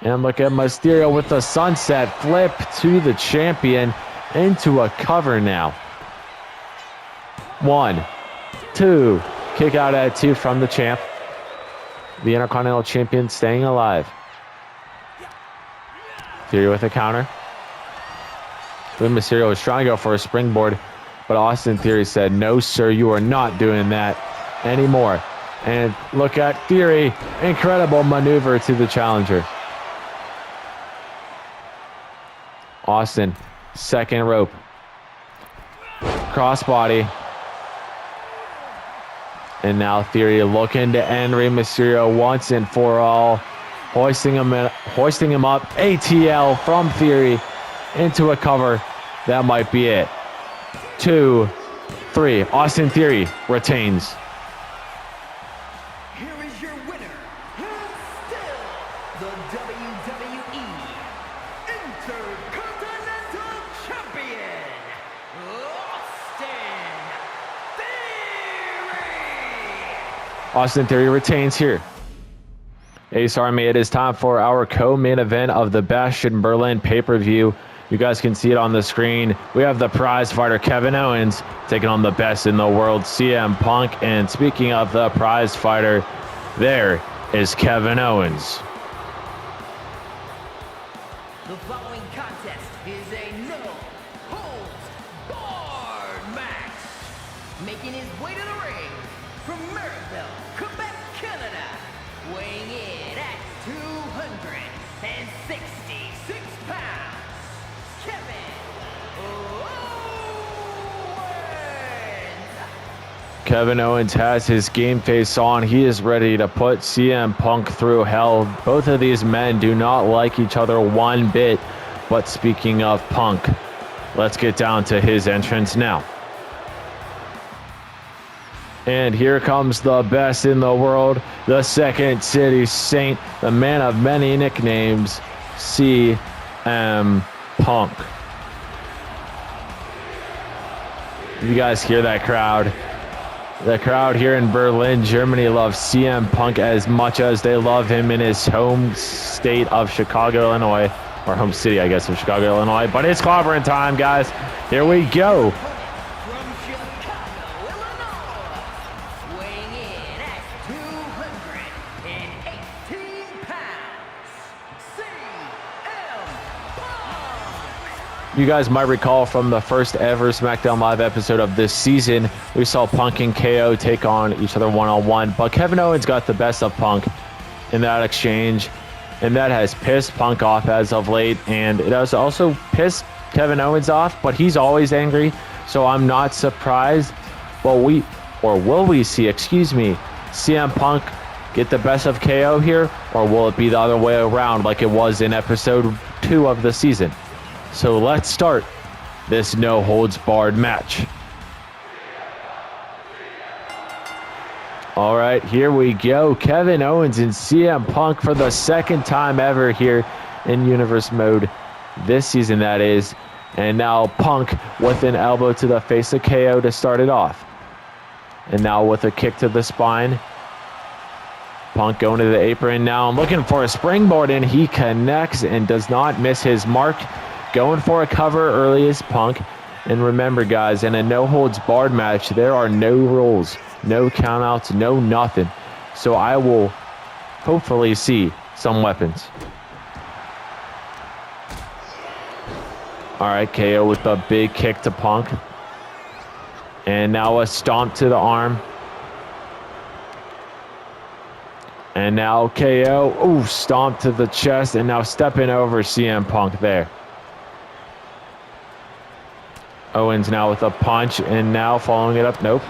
A: And look at Mysterio with the sunset flip to the champion into a cover now. 1, 2, kick out at 2 from the champ. The Intercontinental Champion staying alive. Theory with a counter. Rey Mysterio was trying to go for a springboard, but Austin Theory said, no, sir, you are not doing that anymore. And look at Theory. Incredible maneuver to the challenger. Austin, second rope. Crossbody. And now Theory looking to end Rey Mysterio once and for all. Hoisting him up. ATL from Theory into a cover. That might be it. 2, 3. Austin Theory retains.
B: Here is your winner, and still the WWE Intercontinental Champion,
A: Austin Theory retains here. Ace Army, it is time for our co-main event of the Bastion Berlin pay-per-view. You guys can see it on the screen. We have the prize fighter Kevin Owens taking on the best in the world, CM Punk. And speaking of the prize fighter, there is Kevin Owens.
B: The following contest is a no-holds-barred match. Making his way to the ring from Maribel, Quebec, Canada, weighing in at 266 pounds, Kevin Owens.
A: Kevin Owens has his game face on. He is ready to put CM Punk through hell. Both of these men do not like each other one bit. But speaking of Punk, let's get down to his entrance now. And here comes the best in the world, the Second City Saint, the man of many nicknames, CM Punk. You guys hear that crowd? The crowd here in Berlin, Germany loves CM Punk as much as they love him in his home state of Chicago, Illinois. Or home city, I guess, of Chicago, Illinois. But it's clobbering time, guys. Here we go.
B: From Chicago, Illinois, weighing in at 218 pounds, CM Punk.
A: You guys might recall from the first ever SmackDown Live episode of this season, we saw Punk and KO take on each other one-on-one. But Kevin Owens got the best of Punk in that exchange. And that has pissed Punk off as of late. And it has also pissed Kevin Owens off, but he's always angry. So I'm not surprised. But will we see, CM Punk get the best of KO here? Or will it be the other way around like it was in episode 2 of the season? So let's start this no-holds-barred match. All right, here we go. Kevin Owens and CM Punk for the second time ever here in Universe Mode this season, that is. And now Punk with an elbow to the face of KO to start it off. And now with a kick to the spine. Punk going to the apron now. I'm looking for a springboard, and he connects and does not miss his mark. Going for a cover early is Punk. And remember, guys, in a no-holds-barred match, there are no rules. No countouts, no nothing. So I will hopefully see some weapons. All right, KO with the big kick to Punk. And now a stomp to the arm. And now KO. Ooh, stomp to the chest. And now stepping over CM Punk there. Owens now with a punch. And now following it up. Nope.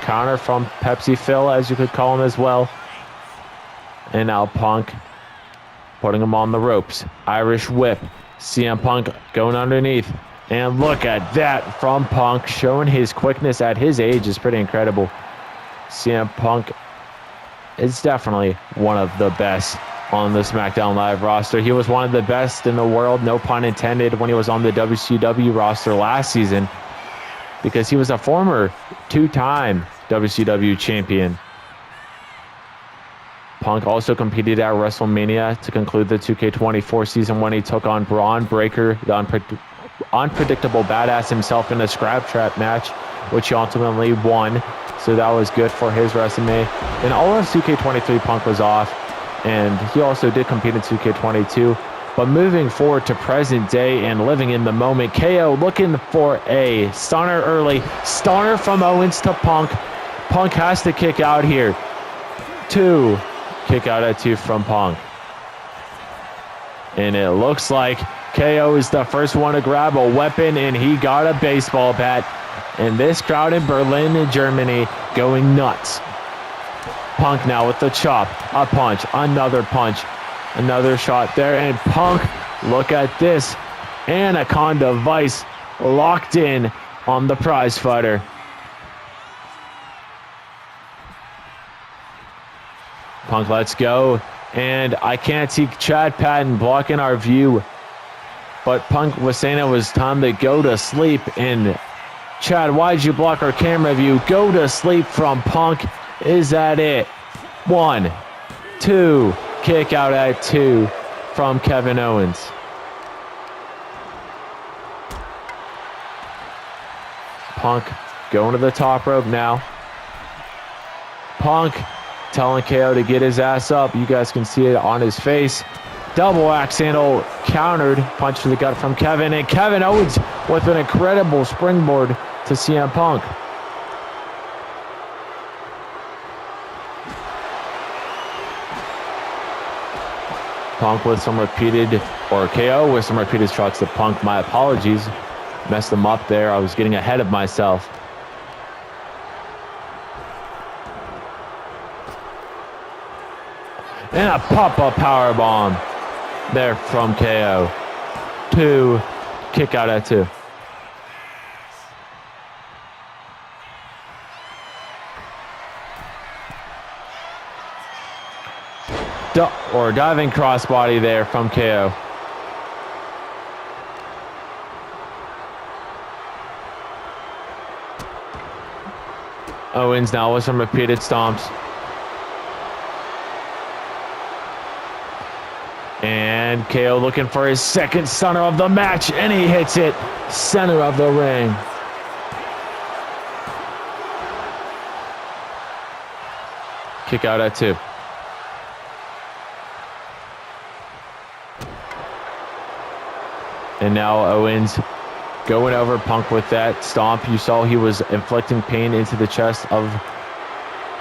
A: Counter from Pepsi Phil, as you could call him as well. And now Punk putting him on the ropes. Irish whip. CM Punk going underneath. And look at that from Punk. Showing his quickness at his age is pretty incredible. CM Punk is definitely one of the best on the SmackDown Live roster. He was one of the best in the world, no pun intended, when he was on the WCW roster last season, because he was a former two-time WCW champion. Punk also competed at WrestleMania to conclude the 2K24 season when he took on Braun Breaker, the unpredictable badass himself, in a scrap trap match, which he ultimately won. So that was good for his resume. And all of 2K23, Punk was off, and he also did compete in 2K22. But moving forward to present day and living in the moment, KO looking for a stunner early. Stunner from Owens to Punk. Punk has to kick out here. Two. Kick out at two from Punk. And it looks like KO is the first one to grab a weapon, and he got a baseball bat. And this crowd in Berlin, in Germany, going nuts. Punk now with the chop, a punch, another punch, another shot there, and Punk, look at this, Anaconda Vice locked in on the prize fighter. Punk lets go, and I can't see Chad Patton blocking our view, but Punk was saying it was time to go to sleep, and Chad, why'd you block our camera view? Go to sleep from Punk. Is that it? 1, 2, kick out at 2 from Kevin Owens. Punk going to the top rope now. Punk telling KO to get his ass up. You guys can see it on his face. Double axe handle countered. Punch to the gut from Kevin. And Kevin Owens with an incredible springboard to CM Punk. Punk with some repeated, or KO with some repeated shots to Punk. My apologies. Messed them up there. I was getting ahead of myself. And a pop-up powerbomb there from KO. 2, kick out at 2. Diving crossbody there from KO. Owens now with some repeated stomps. And KO looking for his second stunner of the match, and he hits it center of the ring. Kick out at 2. And now Owens going over Punk with that stomp. You saw he was inflicting pain into the chest of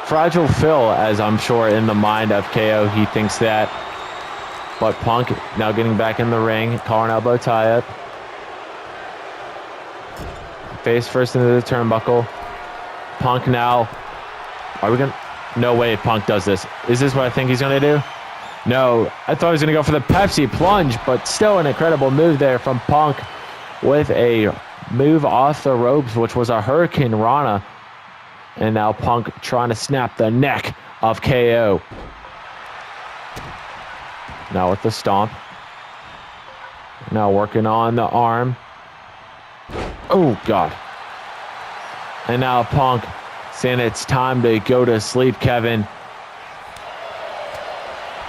A: Fragile Phil, as I'm sure in the mind of KO he thinks that. But Punk now getting back in the ring. Collar and elbow tie-up. Face first into the turnbuckle. Punk now. Are we going to... No way Punk does this. Is this what I think he's going to do? No. I thought he was going to go for the Pepsi plunge, but still an incredible move there from Punk with a move off the ropes, which was a Hurricane Rana. And now Punk trying to snap the neck of KO. Now with the stomp. Now working on the arm. Oh, God. And now Punk saying it's time to go to sleep, Kevin.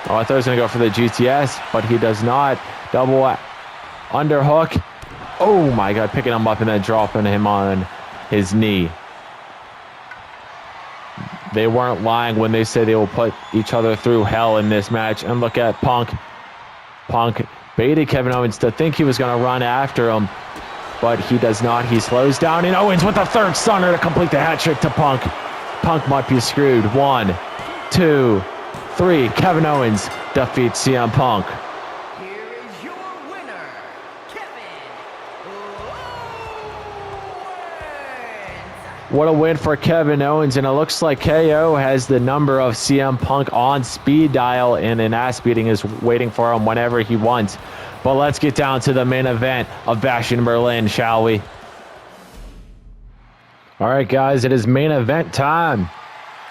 A: Oh, I thought he was going to go for the GTS, but he does not. Double underhook. Oh, my God. Picking him up and then dropping him on his knee. They weren't lying when they said they will put each other through hell in this match. And look at Punk. Punk baited Kevin Owens to think he was going to run after him. but he does not. He slows down, and Owens with the third stunner to complete the hat trick to Punk. Punk might be screwed. 1, 2, 3. Kevin Owens defeats CM Punk.
B: Here is your winner, Kevin Owens.
A: What a win for Kevin Owens, and it looks like KO has the number of CM Punk on speed dial, and an ass beating is waiting for him whenever he wants. But let's get down to the main event of Bash in Berlin, shall we? All right, guys, it is main event time.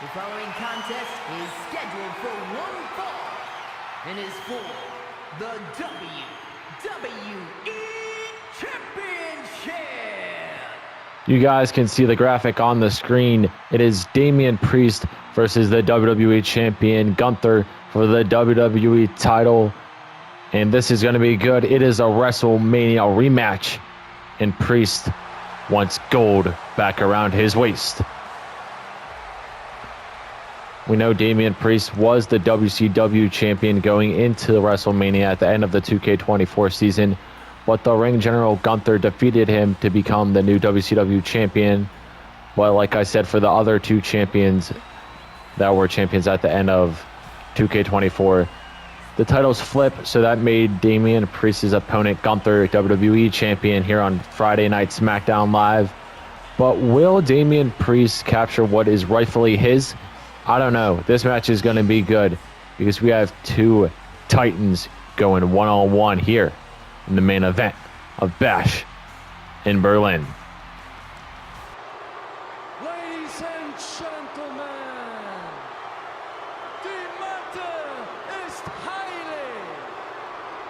B: The following contest is scheduled for one fall and is for the WWE Championship.
A: You guys can see the graphic on the screen. It is Damian Priest versus the WWE Champion Gunther for the WWE title. And this is going to be good. It is a WrestleMania rematch. And Priest wants gold back around his waist. We know Damian Priest was the WCW champion going into WrestleMania at the end of the 2K24 season, but the ring general Gunther defeated him to become the new WCW champion. But like I said, for the other two champions that were champions at the end of 2K24, the titles flip, so that made Damian Priest's opponent Gunther WWE champion here on Friday Night SmackDown Live. But will Damian Priest capture what is rightfully his? I don't know. This match is going to be good because we have two titans going one-on-one here in the main event of Bash in Berlin.
C: Ladies and gentlemen, the matter is highly.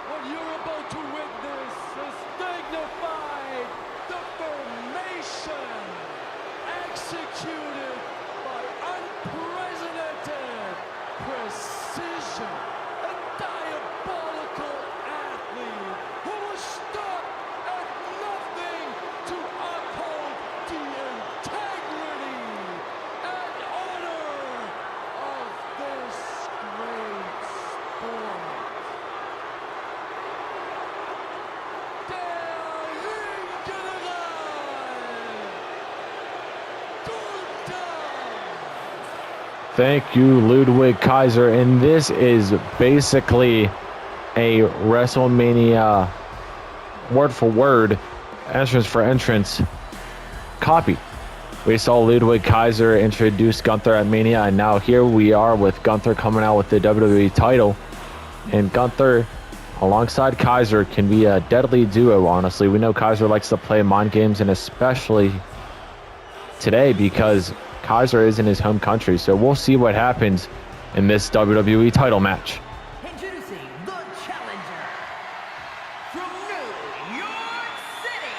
C: What you're about to witness is dignified deformation executed by unprecedented precision. A diabolical athlete who will stop at nothing to uphold the integrity and honor of this great sport. Der Ringgeneral, Gunther.
A: Thank you, Ludwig Kaiser. And this is basically a WrestleMania word for word, entrance for entrance copy. We saw Ludwig Kaiser introduce Gunther at Mania, and now here we are with Gunther coming out with the WWE title. And Gunther alongside Kaiser can be a deadly duo, honestly. We know Kaiser likes to play mind games, and especially today because Kaiser is in his home country. So we'll see what happens in this WWE title match.
B: Introducing the challenger from New York City,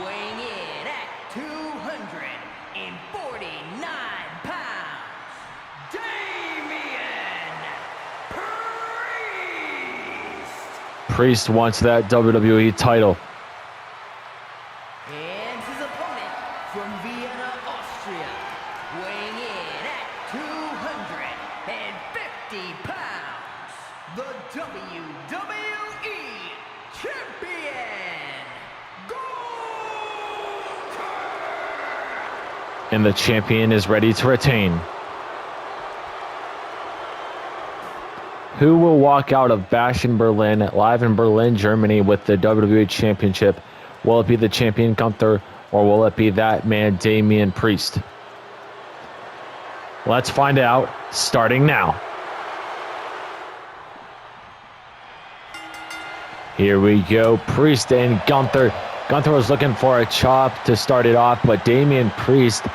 B: weighing in at 249 pounds, Damian Priest.
A: Priest wants that WWE title.
B: And his opponent from Vienna, Austria, weighing in at 250 pounds, the WWE Champion, Gunther.
A: And the champion is ready to retain. Who will walk out of Bash in Berlin, live in Berlin, Germany, with the WWE Championship? Will it be the champion Gunther, or will it be that man Damian Priest? Let's find out, starting now. Here we go, Priest and Gunther. Gunther was looking for a chop to start it off, but Damian Priest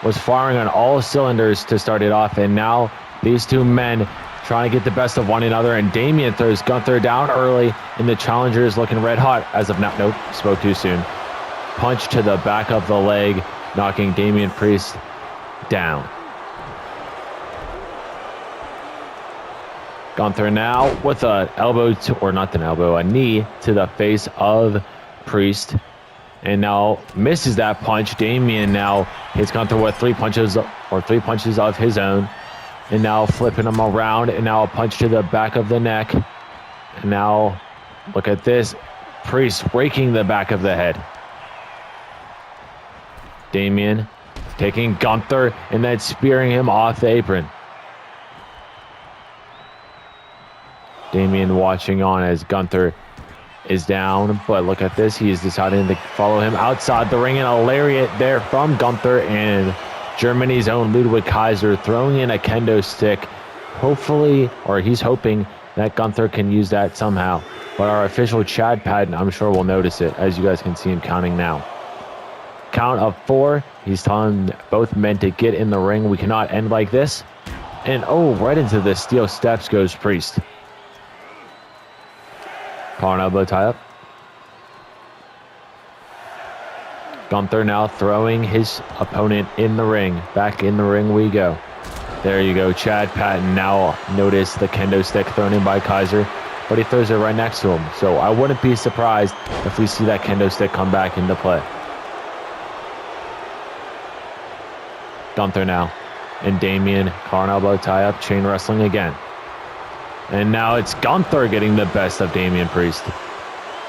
A: was firing on all cylinders to start it off, and now these two men trying to get the best of one another, and Damian throws Gunther down early, and the challenger is looking red hot as of now. Nope, spoke too soon. Punch to the back of the leg, knocking Damian Priest down. Gunther now with a elbow to, or not an elbow, a knee to the face of Priest, and now misses that punch. Damian now hits Gunther with three punches of his own, and now flipping him around, and now a punch to the back of the neck, and now look at this, Priest raking the back of the head. Damian taking Gunther and then spearing him off the apron. Damian watching on as Gunther is down, but look at this. He is deciding to follow him outside the ring, and a lariat there from Gunther, and Germany's own Ludwig Kaiser throwing in a kendo stick. Hopefully, or he's hoping that Gunther can use that somehow. But our official Chad Patton, I'm sure, will notice it, as you guys can see him counting now. Count of 4. He's telling both men to get in the ring. We cannot end like this. And oh, right into the steel steps goes Priest. Collar and elbow tie up. Gunther now throwing his opponent in the ring. Back in the ring we go. There you go. Chad Patton now noticed the kendo stick thrown in by Kaiser, but he throws it right next to him. So I wouldn't be surprised if we see that kendo stick come back into play. Gunther now. And Damian, collar and elbow tie up, chain wrestling again. And now it's Gunther getting the best of Damian Priest.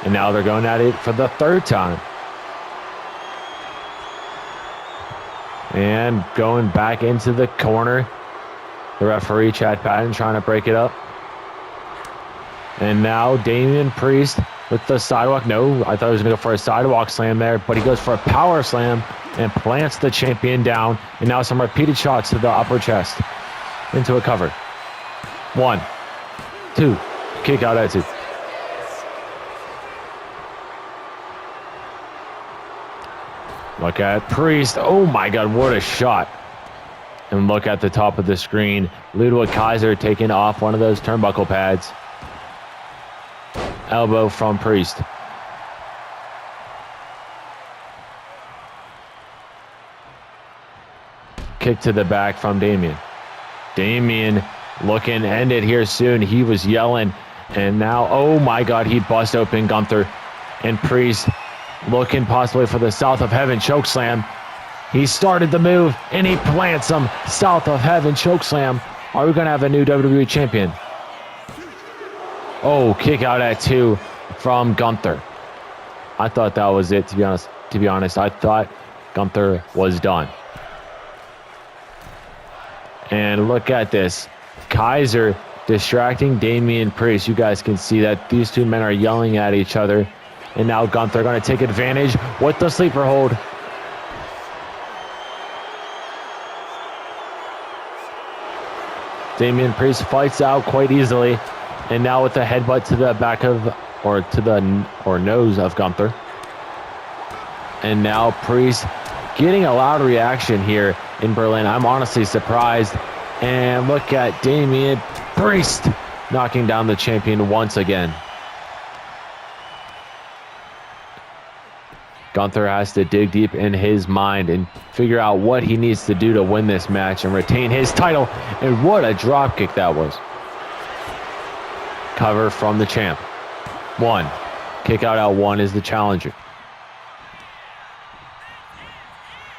A: And now they're going at it for the 3rd time. And going back into the corner. The referee, Chad Patton, trying to break it up. And now Damian Priest with the sidewalk. No, I thought he was going to go for a sidewalk slam there, but he goes for a power slam and plants the champion down. And now some repeated shots to the upper chest. Into a cover. 1, 2, kick out at 2. Look at Priest. Oh my God, what a shot. And look at the top of the screen. Ludwig Kaiser taking off one of those turnbuckle pads. Elbow from Priest. Kick to the back from Damian. Damian looking to end it here soon. He was yelling. And now, oh my God, he bust open Gunther. And Priest looking possibly for the South of Heaven chokeslam. He started the move and he plants him. South of Heaven chokeslam. Are we going to have a new WWE champion? Oh, kick out at 2 from Gunther. I thought that was it, to be honest. I thought Gunther was done. And look at this. Kaiser distracting Damian Priest. You guys can see that these two men are yelling at each other. And now Gunther going to take advantage with the sleeper hold. Damian Priest fights out quite easily. And now with the headbutt to the back of, or nose of Gunther. And now Priest getting a loud reaction here in Berlin. I'm honestly surprised. And look at Damian Priest knocking down the champion once again. Gunther has to dig deep in his mind and figure out what he needs to do to win this match and retain his title. And what a drop kick that was. Cover from the champ. 1. Kick out at 1 is the challenger.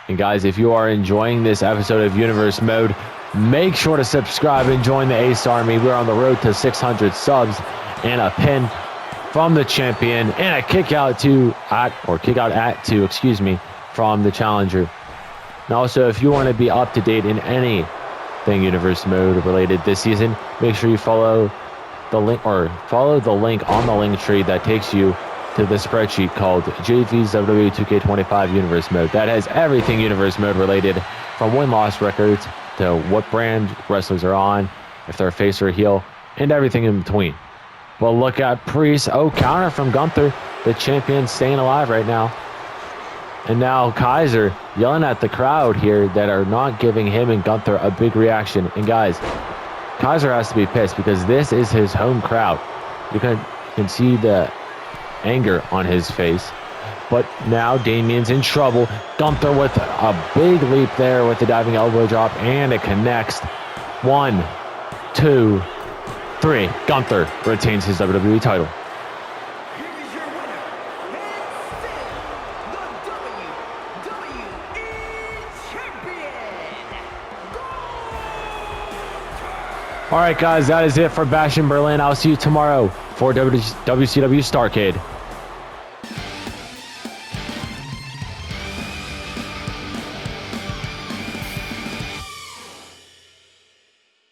A: And guys, if you are enjoying this episode of Universe Mode, make sure to subscribe and join the Ace Army. We're on the road to 600 subs, and a pin from the champion and a kick out at 2, from the challenger. And also, if you want to be up to date in anything Universe Mode related this season, make sure you follow the link on the link tree that takes you to the spreadsheet called JV's Wwe 2K25 Universe Mode. That has everything Universe Mode related, from win-loss records to what brand wrestlers are on, if they're a face or a heel, and everything in between. Well, look at Priest. Oh, counter from Gunther. The champion staying alive right now. And now Kaiser yelling at the crowd here that are not giving him and Gunther a big reaction. And guys, Kaiser has to be pissed because this is his home crowd. You can see the anger on his face. But now Damian's in trouble. Gunther with a big leap there with the diving elbow drop, and it connects. 1, 2, 3. Gunther retains his WWE title.
B: Here is your winner, and still the WWE Champion,
A: All right, guys, that is it for Bash in Berlin. I'll see you tomorrow for WCW Starrcade.